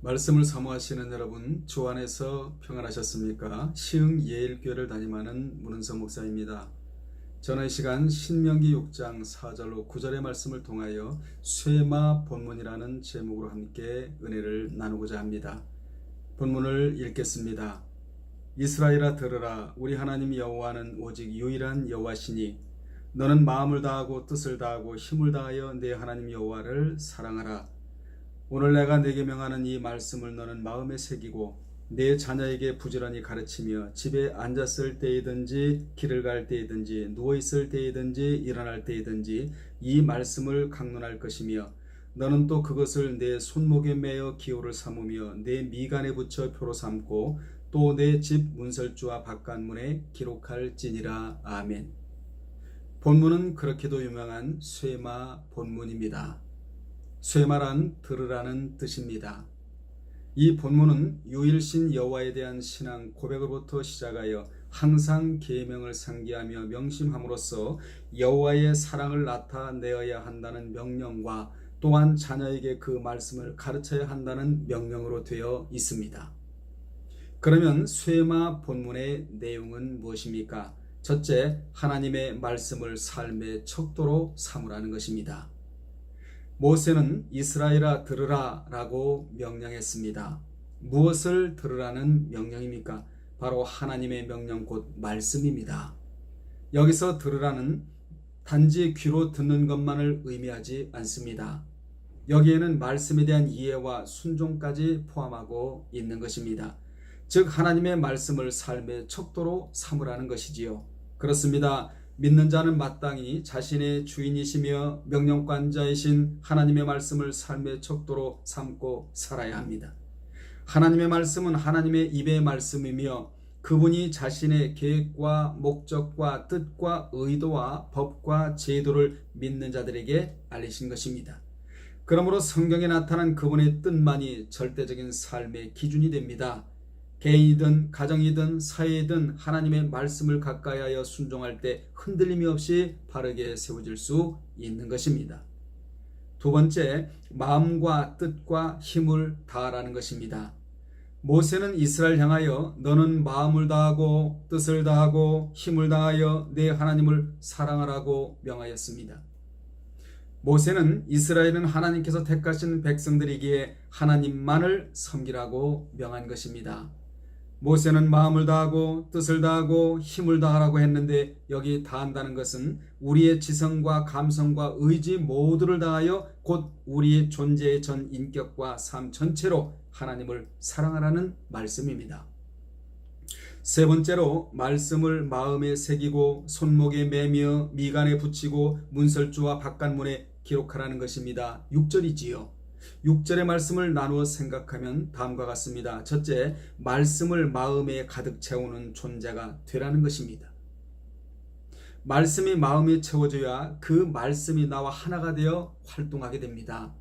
말씀을 사모하시는 여러분, 주 안에서 평안하셨습니까? 시흥 예일교회를 담임하는 문은성 목사입니다. 저는 이 시간 신명기 6장 4절로 9절의 말씀을 통하여 쇠마 본문이라는 제목으로 함께 은혜를 나누고자 합니다. 본문을 읽겠습니다. 이스라엘아 들으라, 우리 하나님 여호와는 오직 유일한 여호와시니 너는 마음을 다하고 뜻을 다하고 힘을 다하여 내 하나님 여호와를 사랑하라. 오늘 내가 네게 명하는 이 말씀을 너는 마음에 새기고 내 자녀에게 부지런히 가르치며 집에 앉았을 때이든지 길을 갈 때이든지 누워있을 때이든지 일어날 때이든지 이 말씀을 강론할 것이며 너는 또 그것을 내 손목에 매어 기호를 삼으며 내 미간에 붙여 표로 삼고 또 내 집 문설주와 바깥문에 기록할지니라. 아멘. 본문은 그렇게도 유명한 쇠마 본문입니다. 쇠마란 들으라는 뜻입니다. 이 본문은 유일신 여호와에 대한 신앙 고백으로부터 시작하여 항상 계명을 상기하며 명심함으로써 여호와의 사랑을 나타내어야 한다는 명령과 또한 자녀에게 그 말씀을 가르쳐야 한다는 명령으로 되어 있습니다. 그러면 쇠마 본문의 내용은 무엇입니까? 첫째, 하나님의 말씀을 삶의 척도로 삼으라는 것입니다. 모세는 이스라엘아 들으라 라고 명령했습니다. 무엇을 들으라는 명령입니까? 바로 하나님의 명령 곧 말씀입니다. 여기서 들으라는 단지 귀로 듣는 것만을 의미하지 않습니다. 여기에는 말씀에 대한 이해와 순종까지 포함하고 있는 것입니다. 즉 하나님의 말씀을 삶의 척도로 삼으라는 것이지요. 그렇습니다. 믿는 자는 마땅히 자신의 주인이시며 명령관자이신 하나님의 말씀을 삶의 척도로 삼고 살아야 합니다. 하나님의 말씀은 하나님의 입의 말씀이며 그분이 자신의 계획과 목적과 뜻과 의도와 법과 제도를 믿는 자들에게 알리신 것입니다. 그러므로 성경에 나타난 그분의 뜻만이 절대적인 삶의 기준이 됩니다. 개인이든 가정이든 사회이든 하나님의 말씀을 가까이하여 순종할 때 흔들림이 없이 바르게 세워질 수 있는 것입니다. 두 번째, 마음과 뜻과 힘을 다하라는 것입니다. 모세는 이스라엘 향하여 너는 마음을 다하고 뜻을 다하고 힘을 다하여 내 하나님을 사랑하라고 명하였습니다. 모세는 이스라엘은 하나님께서 택하신 백성들이기에 하나님만을 섬기라고 명한 것입니다. 모세는 마음을 다하고 뜻을 다하고 힘을 다하라고 했는데 여기 다한다는 것은 우리의 지성과 감성과 의지 모두를 다하여 곧 우리의 존재의 전 인격과 삶 전체로 하나님을 사랑하라는 말씀입니다. 세 번째로 말씀을 마음에 새기고 손목에 매며 미간에 붙이고 문설주와 바깥문에 기록하라는 것입니다. 6절이지요. 6절의 말씀을 나누어 생각하면 다음과 같습니다. 첫째, 말씀을 마음에 가득 채우는 존재가 되라는 것입니다. 말씀이 마음에 채워져야 그 말씀이 나와 하나가 되어 활동하게 됩니다.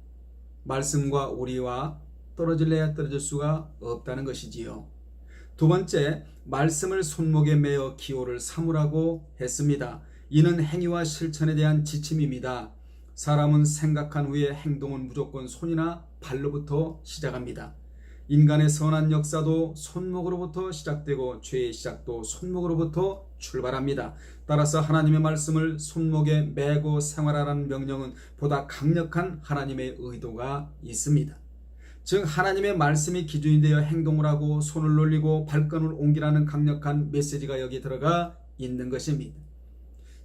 말씀과 우리와 떨어질래야 떨어질 수가 없다는 것이지요. 두 번째, 말씀을 손목에 매어 기호를 삼으라고 했습니다. 이는 행위와 실천에 대한 지침입니다. 사람은 생각한 후에 행동은 무조건 손이나 발로부터 시작합니다. 인간의 선한 역사도 손목으로부터 시작되고 죄의 시작도 손목으로부터 출발합니다. 따라서 하나님의 말씀을 손목에 매고 생활하라는 명령은 보다 강력한 하나님의 의도가 있습니다. 즉 하나님의 말씀이 기준이 되어 행동을 하고 손을 놀리고 발걸음을 옮기라는 강력한 메시지가 여기 들어가 있는 것입니다.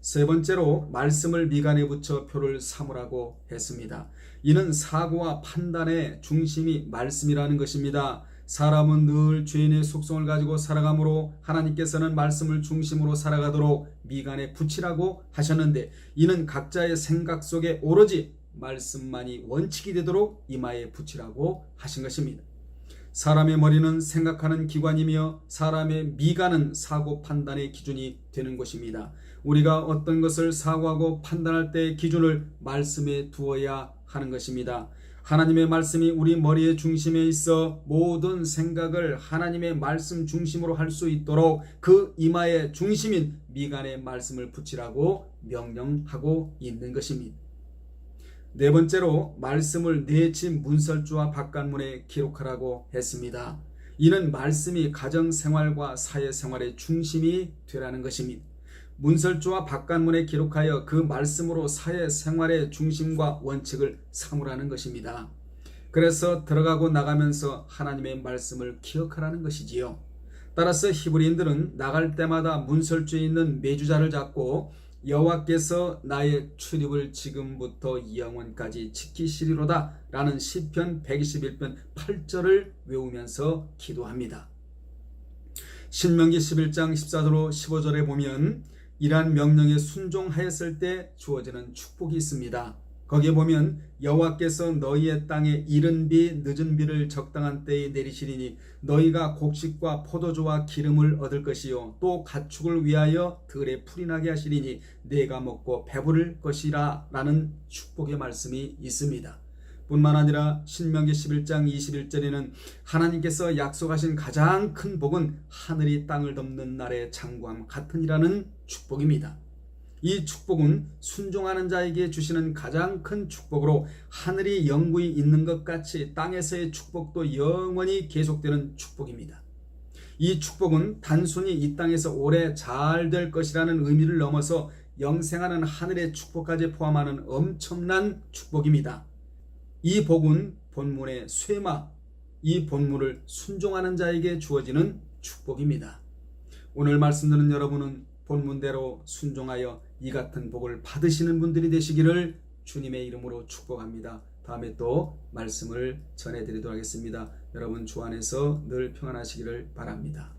세 번째로 말씀을 미간에 붙여 표를 삼으라고 했습니다. 이는 사고와 판단의 중심이 말씀이라는 것입니다. 사람은 늘 죄인의 속성을 가지고 살아가므로 하나님께서는 말씀을 중심으로 살아가도록 미간에 붙이라고 하셨는데 이는 각자의 생각 속에 오로지 말씀만이 원칙이 되도록 이마에 붙이라고 하신 것입니다. 사람의 머리는 생각하는 기관이며 사람의 미간은 사고 판단의 기준이 되는 것입니다. 우리가 어떤 것을 사고하고 판단할 때의 기준을 말씀에 두어야 하는 것입니다. 하나님의 말씀이 우리 머리의 중심에 있어 모든 생각을 하나님의 말씀 중심으로 할 수 있도록 그 이마의 중심인 미간에 말씀을 붙이라고 명령하고 있는 것입니다. 네 번째로 말씀을 네 집 문설주와 바깥문에 기록하라고 했습니다. 이는 말씀이 가정생활과 사회생활의 중심이 되라는 것입니다. 문설주와 바깥문에 기록하여 그 말씀으로 사회생활의 중심과 원칙을 삼으라는 것입니다. 그래서 들어가고 나가면서 하나님의 말씀을 기억하라는 것이지요. 따라서 히브리인들은 나갈 때마다 문설주에 있는 메주자를 잡고 여호와께서 나의 출입을 지금부터 영원까지 지키시리로다 라는 시편 121편 8절을 외우면서 기도합니다. 신명기 11장 14절로 15절에 보면 이러한 명령에 순종하였을 때 주어지는 축복이 있습니다. 거기에 보면 여호와께서 너희의 땅에 이른 비 늦은 비를 적당한 때에 내리시리니 너희가 곡식과 포도주와 기름을 얻을 것이요 또 가축을 위하여 들에 풀이 나게 하시리니 내가 먹고 배부를 것이라 라는 축복의 말씀이 있습니다. 뿐만 아니라 신명기 11장 21절에는 하나님께서 약속하신 가장 큰 복은 하늘이 땅을 덮는 날의 장구함 같으니라는 축복입니다. 이 축복은 순종하는 자에게 주시는 가장 큰 축복으로 하늘이 영구히 있는 것 같이 땅에서의 축복도 영원히 계속되는 축복입니다. 이 축복은 단순히 이 땅에서 오래 잘 될 것이라는 의미를 넘어서 영생하는 하늘의 축복까지 포함하는 엄청난 축복입니다. 이 복은 본문의 쇠마, 이 본문을 순종하는 자에게 주어지는 축복입니다. 오늘 말씀 듣는 여러분은 본문대로 순종하여 이 같은 복을 받으시는 분들이 되시기를 주님의 이름으로 축복합니다. 다음에 또 말씀을 전해드리도록 하겠습니다. 여러분 주 안에서 늘 평안하시기를 바랍니다.